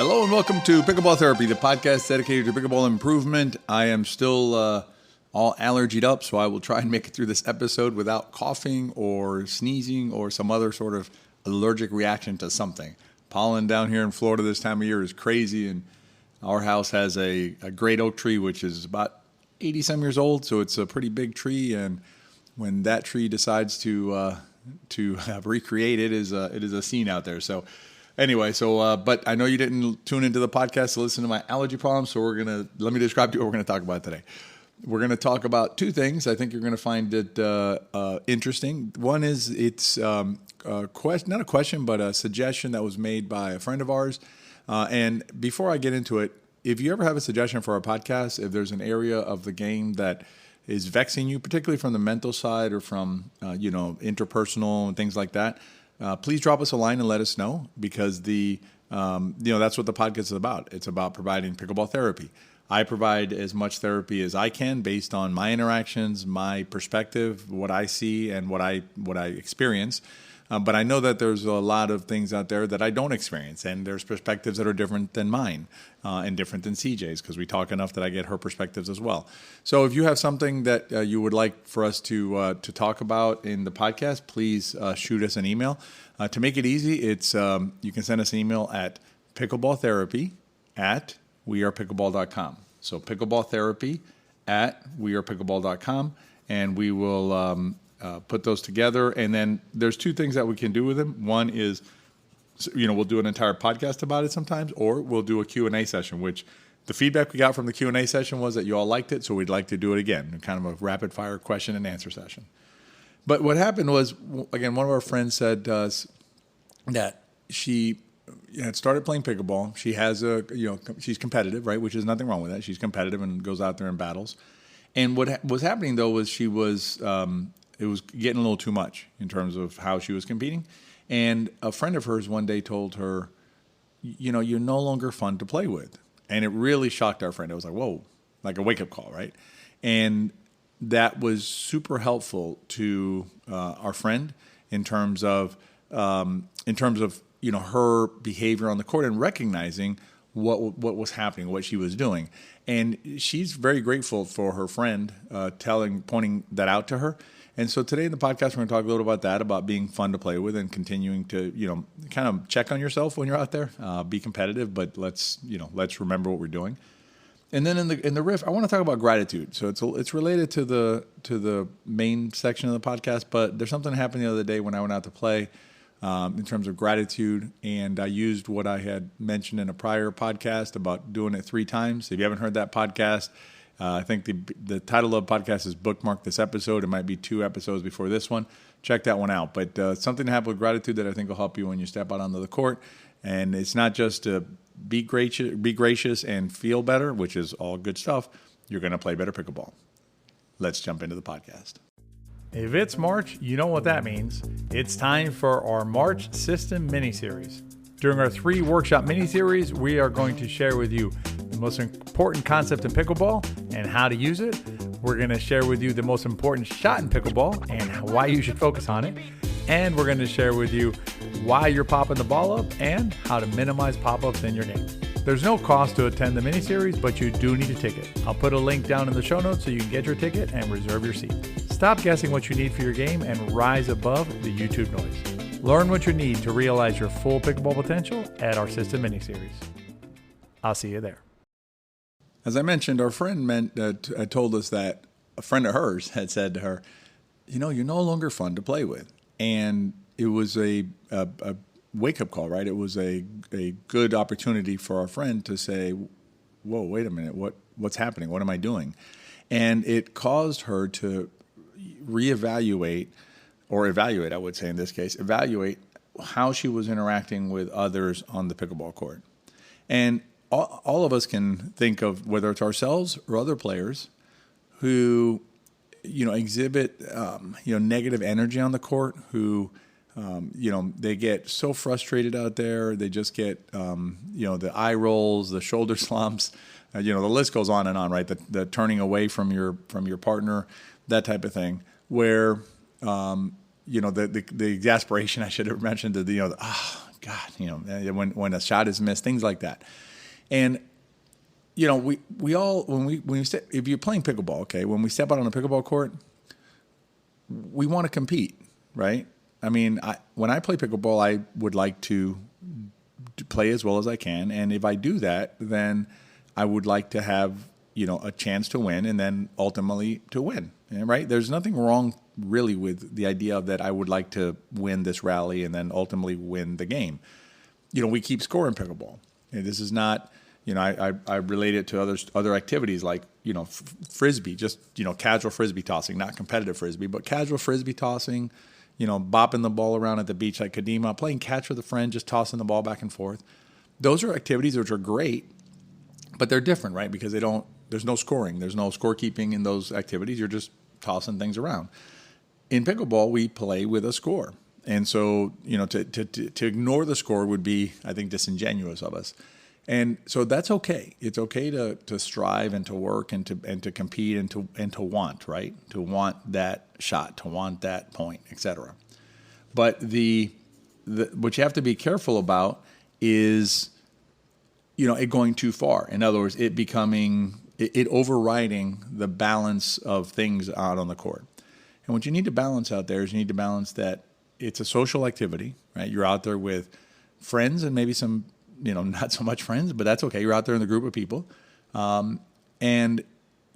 Hello and welcome to Pickleball Therapy, the podcast dedicated to pickleball improvement. I am still all allergied up, so I will try and make it through this episode without coughing or sneezing or some other sort of allergic reaction to something. Pollen down here in Florida this time of year is crazy, and our house has a great oak tree, which is about 80-some years old, so it's a pretty big tree, and when that tree decides to recreate, it is a scene out there. So anyway, but I know you didn't tune into the podcast to listen to my allergy problems, so let me describe to you what we're going to talk about today. We're going to talk about two things. I think you're going to find it interesting. One is it's not a question, but a suggestion that was made by a friend of ours. And before I get into it, if you ever have a suggestion for our podcast, if there's an area of the game that is vexing you, particularly from the mental side or from interpersonal and things like that, please drop us a line and let us know, because that's what the podcast is about. It's about providing pickleball therapy. I provide as much therapy as I can based on my interactions, my perspective, what I see, and what I experience. But I know that there's a lot of things out there that I don't experience, and there's perspectives that are different than mine and different than CJ's, because we talk enough that I get her perspectives as well. So if you have something that you would like for us to talk about in the podcast, please shoot us an email. To make it easy, it's you can send us an email at pickleballtherapy@wearepickleball.com. So pickleballtherapy@wearepickleball.com, and we will put those together. And then there's two things that we can do with them. One is, we'll do an entire podcast about it sometimes, or we'll do a Q&A session, which the feedback we got from the Q&A session was that you all liked it, so we'd like to do it again, kind of a rapid-fire question and answer session. But what happened was, again, one of our friends said to us that she had started playing pickleball. She has she's competitive, right, which is nothing wrong with that. She's competitive and goes out there and battles. And what was happening, though, was it was getting a little too much in terms of how she was competing. And a friend of hers one day told her, you're no longer fun to play with. And it really shocked our friend. It was like, whoa, like a wake-up call, right? And that was super helpful to our friend in terms of her behavior on the court and recognizing what was happening, what she was doing. And she's very grateful for her friend pointing that out to her. And so today in the podcast, we're going to talk a little about that, about being fun to play with and continuing to, kind of check on yourself when you're out there, be competitive, but let's remember what we're doing. And then in the riff, I want to talk about gratitude. So it's related to the main section of the podcast, but there's something that happened the other day when I went out to play in terms of gratitude, and I used what I had mentioned in a prior podcast about doing it 3 times. If you haven't heard that podcast, I think the title of the podcast is Bookmark This Episode. It might be 2 episodes before this one. Check that one out. But something to happen with gratitude that I think will help you when you step out onto the court. And it's not just to be gracious and feel better, which is all good stuff. You're going to play better pickleball. Let's jump into the podcast. If it's March, you know what that means. It's time for our March System Mini-Series. During our 3 workshop mini-series, we are going to share with you the most important concept in pickleball and how to use it. We're going to share with you the most important shot in pickleball and why you should focus on it. And we're going to share with you why you're popping the ball up and how to minimize pop-ups in your game. There's no cost to attend the mini-series, but you do need a ticket. I'll put a link down in the show notes so you can get your ticket and reserve your seat. Stop guessing what you need for your game and rise above the YouTube noise. Learn what you need to realize your full pickleball potential at our System Mini-Series. I'll see you there. As I mentioned, our friend told us that a friend of hers had said to her, you're no longer fun to play with. And it was a wake-up call, right? It was a good opportunity for our friend to say, whoa, wait a minute, what's happening? What am I doing? And it caused her to reevaluate, or evaluate, I would say in this case, evaluate how she was interacting with others on the pickleball court. And all of us can think of, whether it's ourselves or other players who, exhibit, negative energy on the court, who, they get so frustrated out there. They just get, the eye rolls, the shoulder slumps, the list goes on and on, right? The turning away from your partner, that type of thing, where, the exasperation, I should have mentioned, God, when a shot is missed, things like that. And we all if you're playing pickleball, okay, when we step out on a pickleball court, we want to compete, right? I mean, when I play pickleball, I would like to play as well as I can, and if I do that, then I would like to have a chance to win, and then ultimately to win, right? There's nothing wrong really with the idea of that I would like to win this rally and then ultimately win the game. We keep score in pickleball. And this is not, I relate it to other activities like, frisbee, just, casual frisbee tossing, not competitive frisbee, but casual frisbee tossing, bopping the ball around at the beach like Kadima, playing catch with a friend, just tossing the ball back and forth. Those are activities which are great, but they're different, right? Because there's no scoring. There's no scorekeeping in those activities. You're just tossing things around. In pickleball, we play with a score. And so, to ignore the score would be, I think, disingenuous of us. And so that's okay. It's okay to strive and to work and to compete and to want, right? To want that shot, to want that point, etc. But what you have to be careful about is, it going too far. In other words, it overriding the balance of things out on the court. And what you need to balance out there is you need to balance that it's a social activity, right? You're out there with friends and maybe some, not so much friends, but that's okay. You're out there in the group of people. And,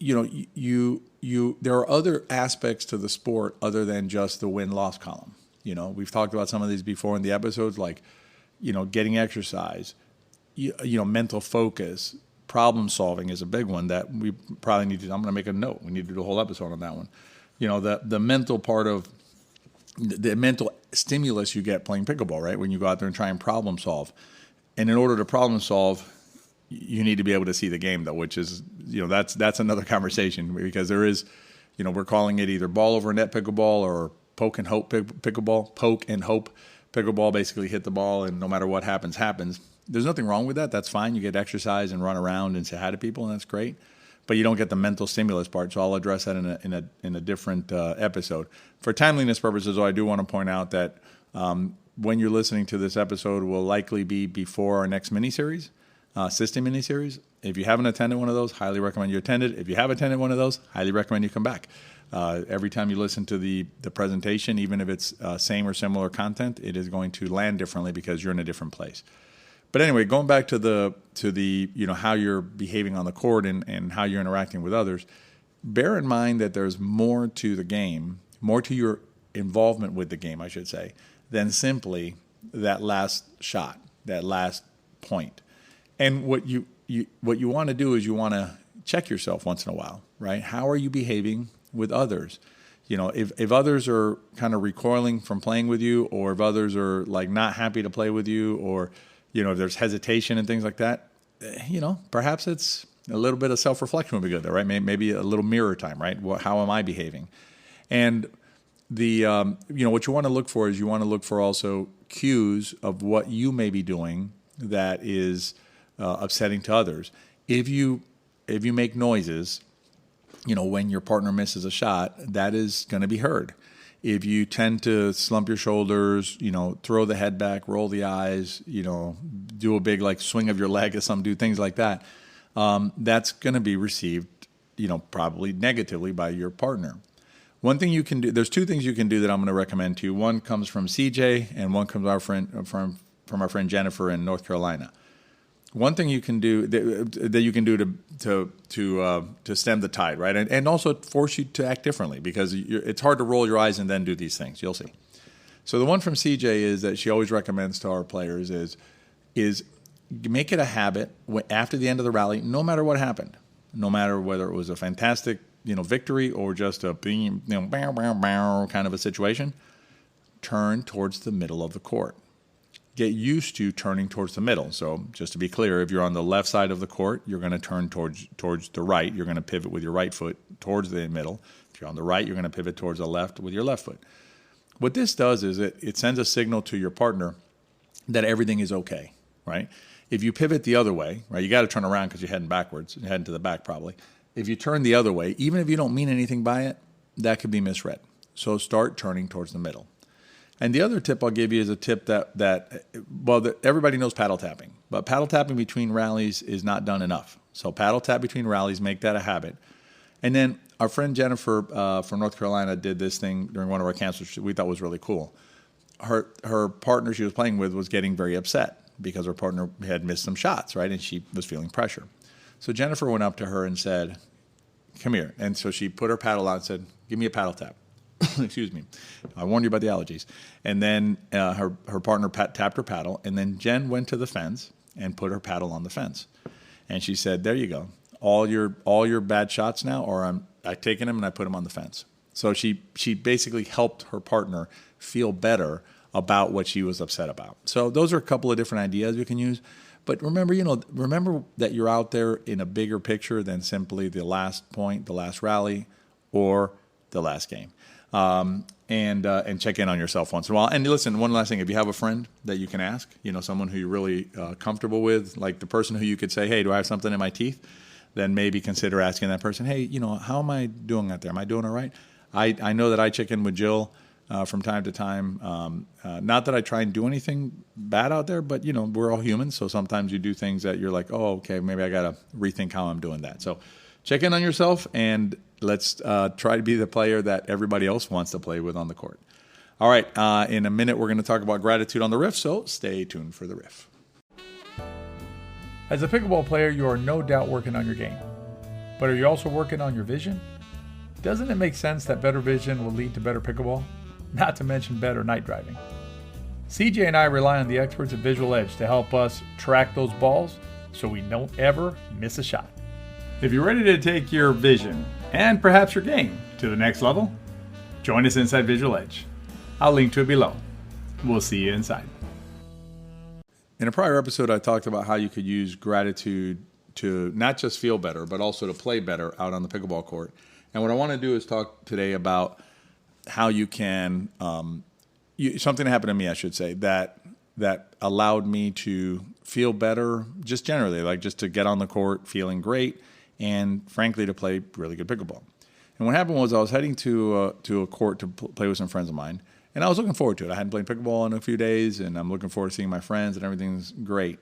there are other aspects to the sport other than just the win-loss column. We've talked about some of these before in the episodes, like, getting exercise, mental focus, problem solving is a big one that we probably need to, I'm going to make a note. We need to do a whole episode on that one. The mental part of the mental stimulus you get playing pickleball, right? When you go out there and try and problem solve. And in order to problem solve, you need to be able to see the game, though, which is, that's another conversation, because there is, we're calling it either ball over net pickleball or poke and hope pickleball. Poke and hope pickleball, basically hit the ball and no matter what happens. There's nothing wrong with that. That's fine. You get exercise and run around and say hi to people, and that's great. But you don't get the mental stimulus part, so I'll address that in a different episode. For timeliness purposes, though, I do want to point out that when you're listening to this episode will likely be before our next miniseries, system miniseries. If you haven't attended one of those, highly recommend you attend it. If you have attended one of those, highly recommend you come back. Every time you listen to the presentation, even if it's same or similar content, it is going to land differently because you're in a different place. But anyway, going back to the how you're behaving on the court and how you're interacting with others, bear in mind that there's more to the game, more to your involvement with the game, I should say, than simply that last shot, that last point. And what you want to do is you want to check yourself once in a while, right? How are you behaving with others? If others are kind of recoiling from playing with you, or if others are like not happy to play with you, or if there's hesitation and things like that, perhaps it's a little bit of self-reflection would be good there, right? Maybe a little mirror time, right? How am I behaving? And what you want to look for is you want to look for also cues of what you may be doing that is upsetting to others. If you make noises, when your partner misses a shot, that is going to be heard. If you tend to slump your shoulders, throw the head back, roll the eyes, do a big swing of your leg as some do, things like that, that's going to be received, probably negatively by your partner. One thing you can do, there's two things you can do that I'm going to recommend to you. One comes from CJ and one comes from our friend Jennifer in North Carolina. One thing you can do that you can do to stem the tide, right, and also force you to act differently, because it's hard to roll your eyes and then do these things. You'll see. So the one from CJ is that she always recommends to our players is make it a habit after the end of the rally, no matter what happened, no matter whether it was a fantastic victory or just a kind of a situation, turn towards the middle of the court. Get used to turning towards the middle. So just to be clear, if you're on the left side of the court, you're going to turn towards the right. You're going to pivot with your right foot towards the middle. If you're on the right, you're going to pivot towards the left with your left foot. What this does is it sends a signal to your partner that everything is okay, right? If you pivot the other way, right, you got to turn around because you're heading backwards. You're heading to the back probably. If you turn the other way, even if you don't mean anything by it, that could be misread. So start turning towards the middle. And the other tip I'll give you is a tip that everybody knows paddle tapping, but paddle tapping between rallies is not done enough. So paddle tap between rallies, make that a habit. And then our friend Jennifer from North Carolina did this thing during one of our camps, which we thought was really cool. Her partner she was playing with was getting very upset because her partner had missed some shots, right? And she was feeling pressure. So Jennifer went up to her and said, "Come here." And so she put her paddle out and said, "Give me a paddle tap." Excuse me. I warned you about the allergies. And then her partner tapped her paddle, and then Jen went to the fence and put her paddle on the fence. And she said, "There you go. All your bad shots now, or I've taken them and I put them on the fence." So she basically helped her partner feel better about what she was upset about. So those are a couple of different ideas you can use. But remember that you're out there in a bigger picture than simply the last point, the last rally, or the last game. And check in on yourself once in a while. And listen, one last thing, if you have a friend that you can ask, someone who you're really comfortable with, like the person who you could say, "Hey, do I have something in my teeth?" Then maybe consider asking that person, "Hey, how am I doing out there? Am I doing all right?" I know that I check in with Jill from time to time. Not that I try and do anything bad out there, but, we're all humans. So sometimes you do things that you're like, "Oh, okay, maybe I got to rethink how I'm doing that." So check in on yourself, and let's try to be the player that everybody else wants to play with on the court. All right, in a minute, we're going to talk about gratitude on the riff, so stay tuned for the riff. As a pickleball player, you are no doubt working on your game. But are you also working on your vision? Doesn't it make sense that better vision will lead to better pickleball? Not to mention better night driving. CJ and I rely on the experts at Visual Edge to help us track those balls so we don't ever miss a shot. If you're ready to take your vision and perhaps your game to the next level, join us inside Visual Edge. I'll link to it below. We'll see you inside. In a prior episode, I talked about how you could use gratitude to not just feel better, but also to play better out on the pickleball court. And what I want to do is talk today about how you can, something that happened to me, I should say, that allowed me to feel better just generally, like just to get on the court feeling great and, frankly, to play really good pickleball. And what happened was I was heading to a court to play with some friends of mine, and I was looking forward to it. I hadn't played pickleball in a few days, and I'm looking forward to seeing my friends, and everything's great.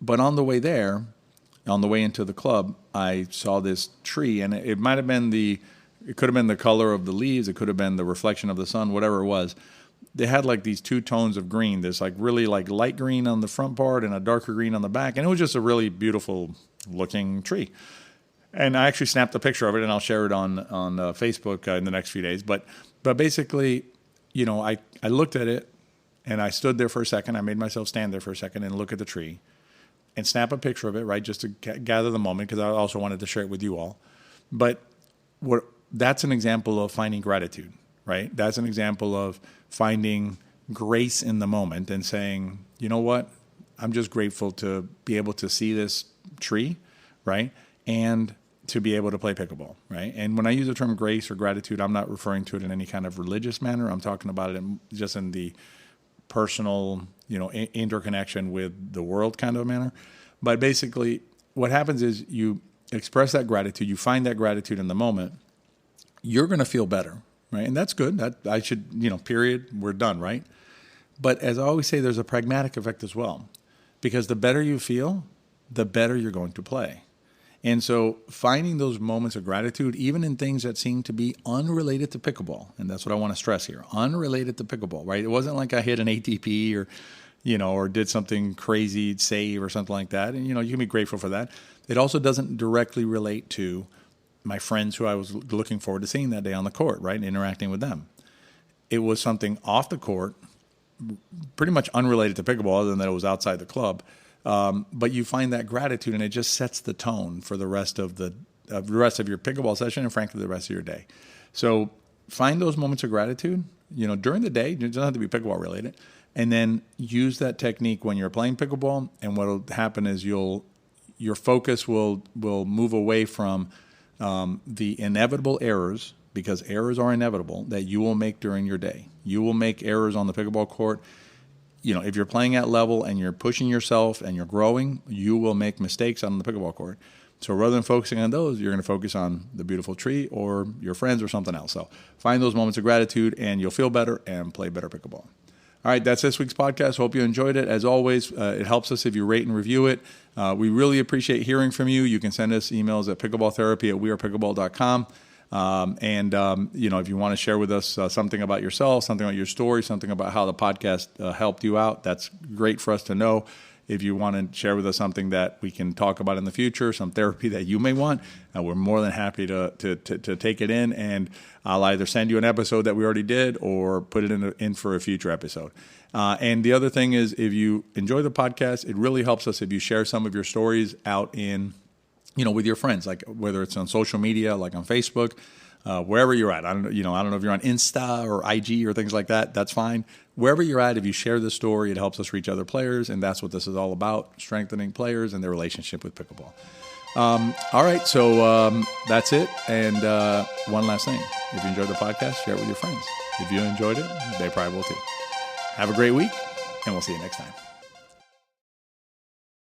But on the way there, on the way into the club, I saw this tree, and it might have been it could have been the color of the leaves, it could have been the reflection of the sun, whatever it was. They had like these two tones of green. There's like really like light green on the front part and a darker green on the back, and it was just a really beautiful looking tree. And I actually snapped a picture of it, and I'll share it on Facebook in the next few days. But basically, I looked at it, and I stood there for a second. I made myself stand there for a second and look at the tree and snap a picture of it, right, just to gather the moment, because I also wanted to share it with you all. But that's an example of finding gratitude, right? That's an example of finding grace in the moment and saying, "You know what? I'm just grateful to be able to see this tree, right? And to be able to play pickleball, right?" And when I use the term grace or gratitude, I'm not referring to it in any kind of religious manner. I'm talking about it just in the personal, interconnection with the world kind of a manner. But basically, what happens is you express that gratitude, you find that gratitude in the moment, you're going to feel better, right? And that's good. That I should, period, we're done, right? But as I always say, there's a pragmatic effect as well, because the better you feel, the better you're going to play. And so finding those moments of gratitude, even in things that seem to be unrelated to pickleball, and that's what I want to stress here, unrelated to pickleball, right? It wasn't like I hit an ATP or did something crazy, save or something like that. And, you can be grateful for that. It also doesn't directly relate to my friends who I was looking forward to seeing that day on the court, right, and interacting with them. It was something off the court, pretty much unrelated to pickleball, other than that it was outside the club. But you find that gratitude, and it just sets the tone for the rest of your pickleball session, and frankly, the rest of your day. So find those moments of gratitude, during the day. It doesn't have to be pickleball related, and then use that technique when you're playing pickleball. And what will happen is your focus will move away from the inevitable errors, because errors are inevitable, that you will make during your day. You will make errors on the pickleball court. If you're playing at level and you're pushing yourself and you're growing, you will make mistakes on the pickleball court. So rather than focusing on those, you're going to focus on the beautiful tree or your friends or something else. So find those moments of gratitude and you'll feel better and play better pickleball. All right, that's this week's podcast. Hope you enjoyed it. As always, it helps us if you rate and review it. We really appreciate hearing from you. You can send us emails at pickleballtherapy@wearepickleball.com. If you want to share with us something about yourself, something about your story, something about how the podcast helped you out, that's great for us to know. If you want to share with us something that we can talk about in the future, some therapy that you may want, we're more than happy to take it in, and I'll either send you an episode that we already did or put it in for a future episode. And the other thing is, if you enjoy the podcast, it really helps us if you share some of your stories out in, with your friends, like whether it's on social media, like on Facebook, wherever you're at. I don't know if you're on Insta or IG or things like that. That's fine. Wherever you're at, if you share the story, it helps us reach other players, and that's what this is all about: strengthening players and their relationship with pickleball. All right, so that's it. And one last thing: if you enjoyed the podcast, share it with your friends. If you enjoyed it, they probably will too. Have a great week, and we'll see you next time.